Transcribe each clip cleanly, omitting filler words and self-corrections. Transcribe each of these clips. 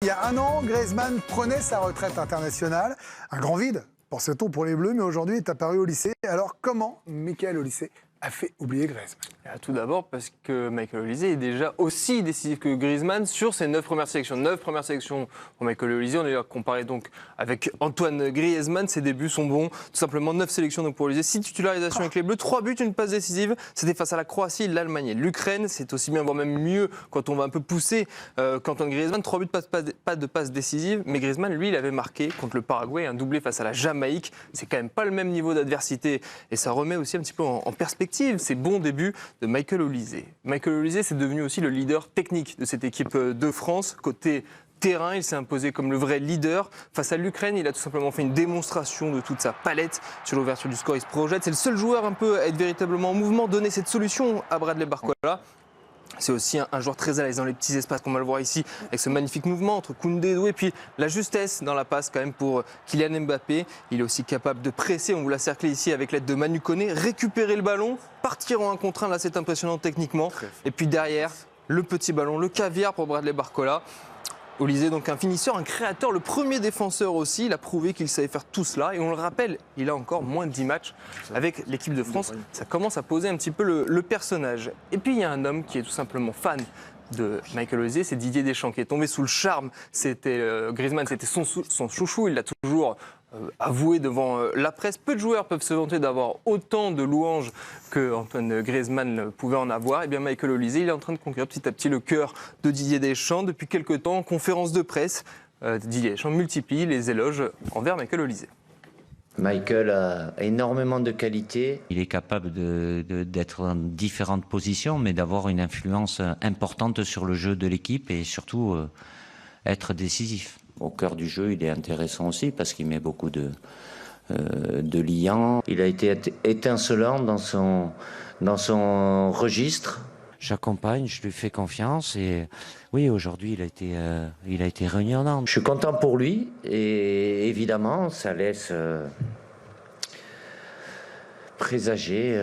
Il y a un an, Griezmann prenait sa retraite internationale. Un grand vide, pensait-on, pour les Bleus, mais aujourd'hui est apparu au lycée. Alors comment Michael Olise a fait oublier Griezmann? Tout d'abord parce que Michael Olise est déjà aussi décisif que Griezmann sur ses 9 premières sélections. 9 premières sélections pour Michael Olise. On est là comparé donc avec Antoine Griezmann. Ses débuts sont bons. Tout simplement 9 sélections donc pour Olise. 6 titularisations avec les Bleus, 3 buts, une passe décisive. C'était face à la Croatie, l'Allemagne et l'Ukraine. C'est aussi bien, voire même mieux quand on va un peu pousser qu'Antoine Griezmann. 3 buts, pas de passe décisive. Mais Griezmann, lui, il avait marqué contre le Paraguay un doublé face à la Jamaïque. C'est quand même pas le même niveau d'adversité. Et ça remet aussi un petit peu en perspective ces bons débuts de Michael Olise. Michael Olise, c'est devenu aussi le leader technique de cette équipe de France. Côté terrain, il s'est imposé comme le vrai leader. Face à l'Ukraine, il a tout simplement fait une démonstration de toute sa palette. Sur l'ouverture du score, il se projette. C'est le seul joueur un peu à être véritablement en mouvement, donner cette solution à Bradley Barcola. C'est aussi un joueur très à l'aise dans les petits espaces, qu'on va le voir ici, avec ce magnifique mouvement entre Koundé et Doué, et puis la justesse dans la passe quand même pour Kylian Mbappé. Il est aussi capable de presser, on vous l'a cerclé ici avec l'aide de Manu Koné, récupérer le ballon, partir en 1 contre 1, là c'est impressionnant techniquement. Et puis derrière, le petit ballon, le caviar pour Bradley Barcola. Olise, donc un finisseur, un créateur, le premier défenseur aussi. Il a prouvé qu'il savait faire tout cela. Et on le rappelle, il a encore moins de 10 matchs avec l'équipe de France. Ça commence à poser un petit peu le personnage. Et puis il y a un homme qui est tout simplement fan de Michael Olise, c'est Didier Deschamps qui est tombé sous le charme. C'était Griezmann, c'était son chouchou. Il l'a toujours avoué devant la presse. Peu de joueurs peuvent se vanter d'avoir autant de louanges que Antoine Griezmann pouvait en avoir. Et bien Michael Olise, il est en train de conquérir petit à petit le cœur de Didier Deschamps. Depuis quelques temps, en conférence de presse, Didier Deschamps multiplie les éloges envers Michael Olise. Michael a énormément de qualités. Il est capable d'être dans différentes positions, mais d'avoir une influence importante sur le jeu de l'équipe et surtout être décisif. Au cœur du jeu, il est intéressant aussi parce qu'il met beaucoup de liants. Il a été étincelant dans son registre. J'accompagne, je lui fais confiance et oui, aujourd'hui il a été rayonnant. Je suis content pour lui et évidemment ça laisse présager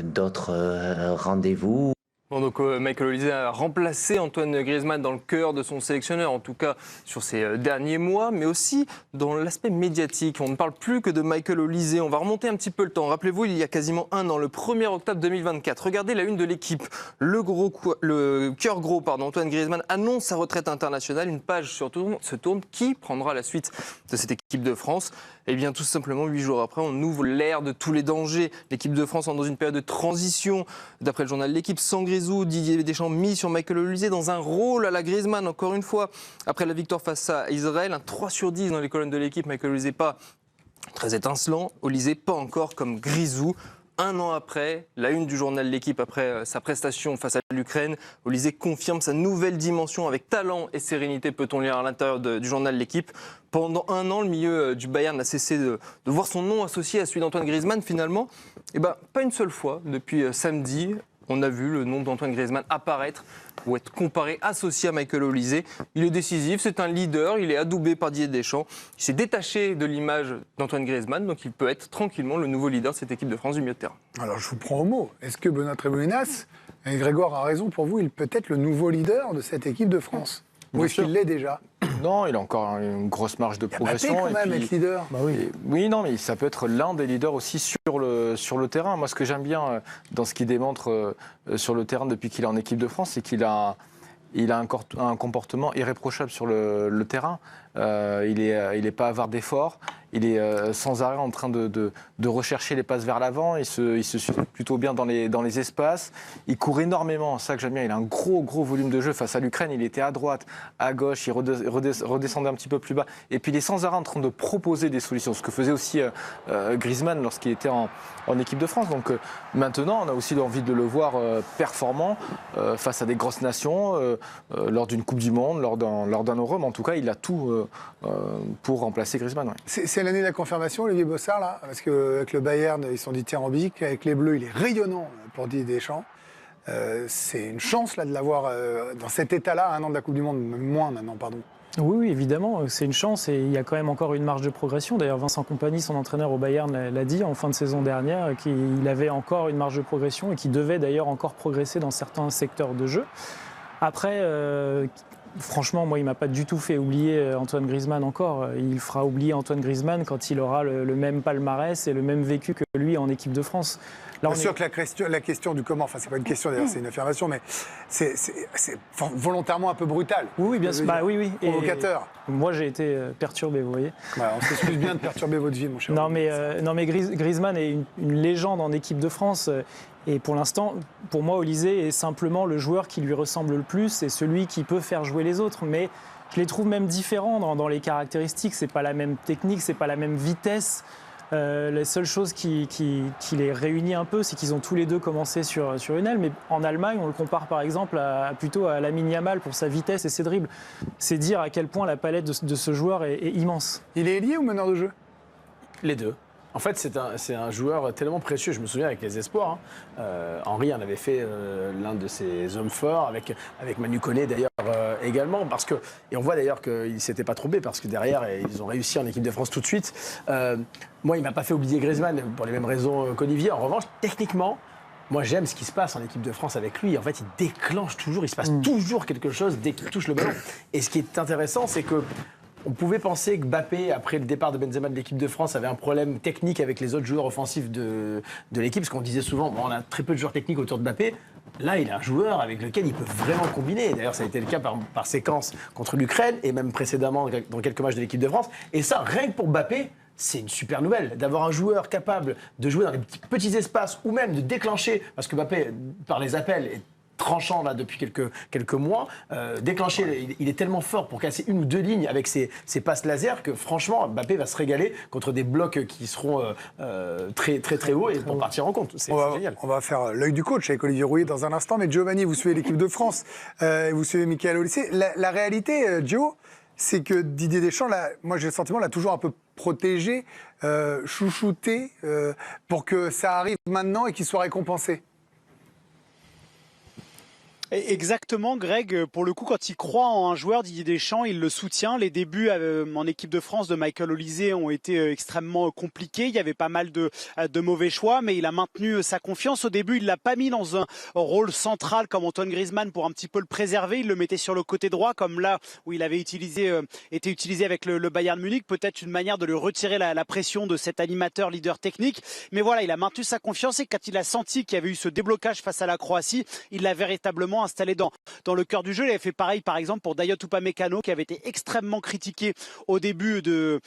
d'autres rendez-vous. Bon, donc Michael Olise a remplacé Antoine Griezmann dans le cœur de son sélectionneur, en tout cas sur ces derniers mois, mais aussi dans l'aspect médiatique. On ne parle plus que de Michael Olise. On va remonter un petit peu le temps. Rappelez-vous, il y a quasiment un an, le 1er octobre 2024, regardez la une de l'équipe. Le cœur gros, Antoine Griezmann annonce sa retraite internationale. Une page se tourne. Qui prendra la suite de cette équipe de France? Eh bien, tout simplement, 8 jours après, on ouvre l'ère de tous les dangers. L'équipe de France entre dans une période de transition. D'après le journal de l'équipe, sans Grisou, Didier Deschamps mis sur Michael Olise dans un rôle à la Griezmann, encore une fois. Après la victoire face à Israël, un 3/10 dans les colonnes de l'équipe. Michael Olise pas très étincelant. Olise pas encore comme Grisou. 1 an après, la une du journal L'Équipe, après sa prestation face à l'Ukraine, Olise confirme sa nouvelle dimension avec talent et sérénité, peut-on lire à l'intérieur du journal L'Équipe. Pendant 1 an, le milieu du Bayern n'a cessé de voir son nom associé à celui d'Antoine Griezmann, finalement. Eh ben, pas une seule fois depuis samedi. On a vu le nom d'Antoine Griezmann apparaître ou être comparé, associé à Michael Olise. Il est décisif, c'est un leader, il est adoubé par Didier Deschamps. Il s'est détaché de l'image d'Antoine Griezmann, donc il peut être tranquillement le nouveau leader de cette équipe de France du milieu de terrain. Alors je vous prends au mot. Est-ce que Benoît Tréboulinas, et Grégoire a raison pour vous, il peut être le nouveau leader de cette équipe de France? Ou est-ce qu'il l'est déjà? Non, il a encore une grosse marge de progression. Il y a Mbappé quand même, être leader. Bah oui. Oui, non, mais ça peut être l'un des leaders aussi sur le terrain. Moi, ce que j'aime bien dans ce qu'il démontre sur le terrain depuis qu'il est en équipe de France, c'est qu'il a un comportement irréprochable sur le terrain. Il est pas avare d'efforts. Il est sans arrêt en train de rechercher les passes vers l'avant. Il se suit plutôt bien dans les espaces. Il court énormément. Ça que j'aime bien. Il a un gros volume de jeu. Face à l'Ukraine, il était à droite, à gauche. Il redescendait un petit peu plus bas. Et puis il est sans arrêt en train de proposer des solutions. Ce que faisait aussi Griezmann lorsqu'il était en équipe de France. Donc maintenant, on a aussi envie de le voir performant face à des grosses nations, lors d'une Coupe du Monde, lors d'un Euro. Mais en tout cas, il a tout pour remplacer Griezmann. Ouais. C'est l'année de la confirmation, Olivier Bossard, là, parce qu'avec le Bayern, ils se sont dit tiens, en bique. Avec les Bleus, il est rayonnant pour Didier Deschamps. C'est une chance là, de l'avoir dans cet état-là, à 1 an de la Coupe du Monde, moins maintenant, pardon. Oui, évidemment, c'est une chance et il y a quand même encore une marge de progression. D'ailleurs, Vincent Kompany, son entraîneur au Bayern, l'a dit en fin de saison dernière, qu'il avait encore une marge de progression et qu'il devait d'ailleurs encore progresser dans certains secteurs de jeu. Après, franchement, moi, il ne m'a pas du tout fait oublier Antoine Griezmann encore. Il fera oublier Antoine Griezmann quand il aura le même palmarès et le même vécu que lui en équipe de France. Là, Bien sûr que la question du comment, enfin c'est pas une question d'ailleurs, c'est une affirmation, mais c'est volontairement un peu brutal. Oui, bien sûr. Bah, oui. Provocateur. Moi, j'ai été perturbé, vous voyez. On s'excuse bien de perturber votre vie, mon cher. Non, mais Griezmann est une légende en équipe de France. Et pour l'instant, pour moi, Olysée est simplement le joueur qui lui ressemble le plus et celui qui peut faire jouer les autres. Mais je les trouve même différents dans les caractéristiques. C'est pas la même technique, c'est pas la même vitesse. La seule chose qui les réunit un peu, c'est qu'ils ont tous les deux commencé sur une aile. Mais en Allemagne, on le compare par exemple plutôt à Lamine Yamal pour sa vitesse et ses dribbles. C'est dire à quel point la palette de ce joueur est immense. Il est ailier ou meneur de jeu? Les deux. En fait, c'est un joueur tellement précieux. Je me souviens avec les espoirs. Henry en avait fait l'un de ses hommes forts, avec Manu Koné d'ailleurs également. Et on voit d'ailleurs qu'il ne s'était pas trompé, parce que derrière, ils ont réussi en équipe de France tout de suite. Moi, il ne m'a pas fait oublier Griezmann pour les mêmes raisons qu'Olivier. En revanche, techniquement, moi, j'aime ce qui se passe en équipe de France avec lui. En fait, il déclenche toujours, il se passe toujours quelque chose dès qu'il touche le ballon. Et ce qui est intéressant, c'est que on pouvait penser que Mbappé, après le départ de Benzema de l'équipe de France, avait un problème technique avec les autres joueurs offensifs de l'équipe, parce qu'on disait souvent, on a très peu de joueurs techniques autour de Mbappé. Là, il est un joueur avec lequel il peut vraiment combiner. D'ailleurs, ça a été le cas par séquence contre l'Ukraine, et même précédemment dans quelques matchs de l'équipe de France. Et ça, rien que pour Mbappé, c'est une super nouvelle, d'avoir un joueur capable de jouer dans les petits espaces, ou même de déclencher, parce que Mbappé, par les appels, est tranchant là depuis quelques mois, déclencher, il est tellement fort pour casser une ou deux lignes avec ses passes laser que franchement Mbappé va se régaler contre des blocs qui seront très hauts et pour partir en compte. C'est génial. On va faire l'œil du coach avec Olivier Rouillet dans un instant, mais Giovanni, vous suivez l'équipe de France, vous suivez Michael Olysée. La réalité, Gio, c'est que Didier Deschamps, moi j'ai le sentiment, l'a toujours un peu protégé, chouchouté, pour que ça arrive maintenant et qu'il soit récompensé. Exactement, Greg. Pour le coup, quand il croit en un joueur, Didier Deschamps, il le soutient. Les débuts en équipe de France de Michael Olysée ont été extrêmement compliqués. Il y avait pas mal de mauvais choix, mais il a maintenu sa confiance. Au début, il l'a pas mis dans un rôle central comme Antoine Griezmann pour un petit peu le préserver. Il le mettait sur le côté droit, comme là où il avait été utilisé avec le Bayern Munich. Peut-être une manière de lui retirer la pression de cet animateur leader technique. Mais voilà, il a maintenu sa confiance et quand il a senti qu'il y avait eu ce déblocage face à la Croatie, il l'a véritablement installé dans le cœur du jeu. Il avait fait pareil par exemple pour Dayot Upamecano qui avait été extrêmement critiqué au début de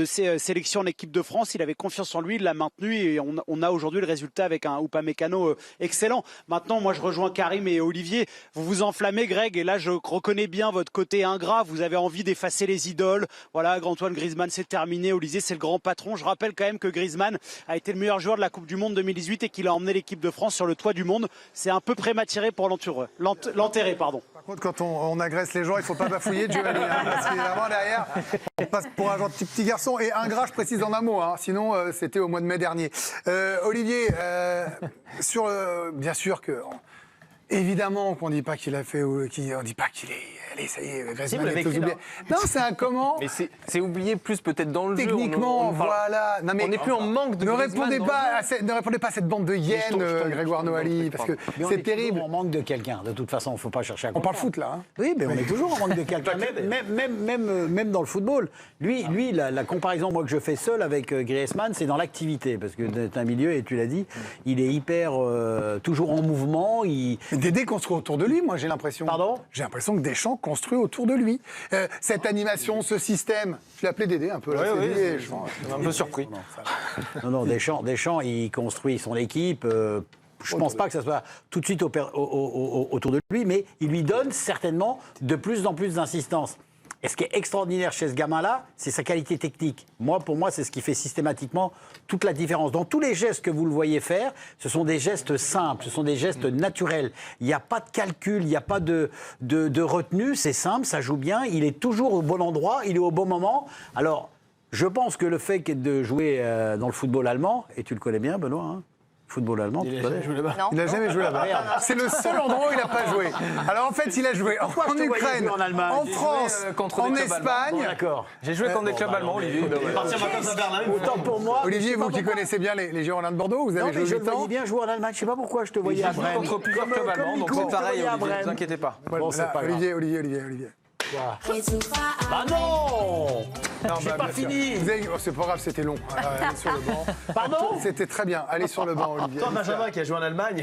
ses sélections en équipe de France. Il avait confiance en lui, il l'a maintenu et on a aujourd'hui le résultat avec un Upamecano excellent. Maintenant, moi je rejoins Karim et Olivier. Vous vous enflammez, Greg, et là je reconnais bien votre côté ingrat. Vous avez envie d'effacer les idoles. Voilà, Antoine Griezmann, c'est terminé. Olysée, c'est le grand patron. Je rappelle quand même que Griezmann a été le meilleur joueur de la Coupe du Monde 2018 et qu'il a emmené l'équipe de France sur le toit du monde. C'est un peu prématuré pour l'enterrer, pardon. Par contre, quand on agresse les gens, il ne faut pas bafouiller, Giovanni, parce qu'évidemment, derrière, on passe pour un gentil petit garçon. Et ingrat, je précise en un mot, sinon c'était au mois de mai dernier. Olivier, bien sûr que... Évidemment qu'on ne dit pas qu'il a fait, on ne dit pas qu'il est... Allez, ça y est, Griezmann est tous oublié. Non, c'est un comment. Mais c'est oublié plus peut-être dans le jeu. Techniquement, voilà. Non, mais on n'est plus en manque de Griezmann. Ne répondez pas à cette bande de hyènes, Grégoire Noailly, parce que c'est terrible. On manque de quelqu'un. De toute façon, il ne faut pas chercher à comprendre. On parle foot, là. Oui, mais on est toujours en manque de quelqu'un. Même dans le football. Lui, la comparaison moi, que je fais seul avec Griezmann, c'est dans l'activité. Parce que c'est un milieu, et tu l'as dit, il est hyper toujours en mouvement. Dédé construit autour de lui, moi, j'ai l'impression. Pardon ? J'ai l'impression que Deschamps construit autour de lui. Cette animation, ce système, je l'ai appelé Dédé un peu. Là, je suis un peu surpris. Non, Deschamps, il construit son équipe. Je ne pense pas que ça soit tout de suite autour de lui, mais il lui donne certainement de plus en plus d'insistance. Et ce qui est extraordinaire chez ce gamin-là, c'est sa qualité technique. Pour moi, c'est ce qui fait systématiquement toute la différence. Dans tous les gestes que vous le voyez faire, ce sont des gestes simples, ce sont des gestes naturels. Il n'y a pas de calcul, il n'y a pas de retenue, c'est simple, ça joue bien, il est toujours au bon endroit, il est au bon moment. Alors, je pense que le fait de jouer dans le football allemand, et tu le connais bien, Benoît, football allemand, il n'a jamais joué là-bas. C'est le seul endroit où il n'a pas joué. Alors en fait, il a joué en Ukraine, en France, en Espagne. D'accord. J'ai joué contre des clubs allemands, Olivier. Autant pour moi. Olivier, vous qui connaissez bien les Girondins de Bordeaux, vous avez joué je 8 le voyais ans. bien jouer en Allemagne. Je ne sais pas pourquoi je te voyais à Brême. Contre plusieurs clubs allemands, donc c'est pareil, ne vous inquiétez pas. Olivier. Bah non. Non, J'ai pas bien sûr. fini. C'est pas grave, c'était long. Allez sur le banc. Pardon. C'était très bien. Allez sur le banc, Olivier. Toi, Benjamin, qui a joué en Allemagne.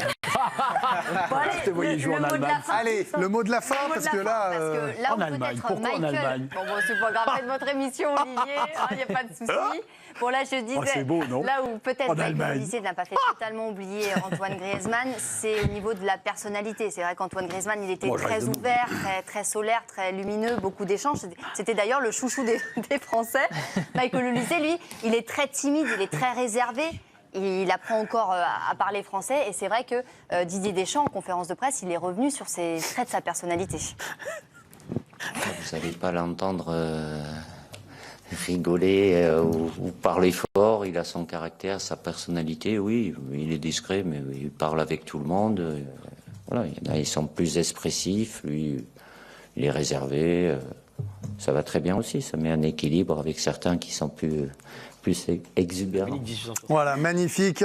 Bon, allez, Je te voyais jouer en mot de la Allemagne. fin. Allez, le mot de la fin, Le mot de parce la que fin, là. parce que là en où Allemagne. peut-être Pourquoi en Michael... Allemagne Bon, c'est pas grave, faites votre émission, Olivier, il n'y a pas de souci. Bon, là, je disais, c'est beau, non là où peut-être En Michael Allemagne. Olise n'a pas fait totalement oublier Antoine Griezmann, c'est au niveau de la personnalité. C'est vrai qu'Antoine Griezmann, il était Moi, je très reste debout. ouvert, très solaire, très lumineux, beaucoup d'échanges. C'était d'ailleurs le chouchou des Français. Michael Olise, lui, il est très timide, il est très réservé. Il apprend encore à parler français et c'est vrai que Didier Deschamps, en conférence de presse, il est revenu sur ces traits de sa personnalité. Vous n'allez pas l'entendre rigoler ou parler fort. Il a son caractère, sa personnalité. Oui, il est discret, mais il parle avec tout le monde. Voilà, il y en a, ils sont plus expressifs. Lui, il est réservé. Ça va très bien aussi. Ça met un équilibre avec certains qui sont plus exubérants. Voilà, magnifique.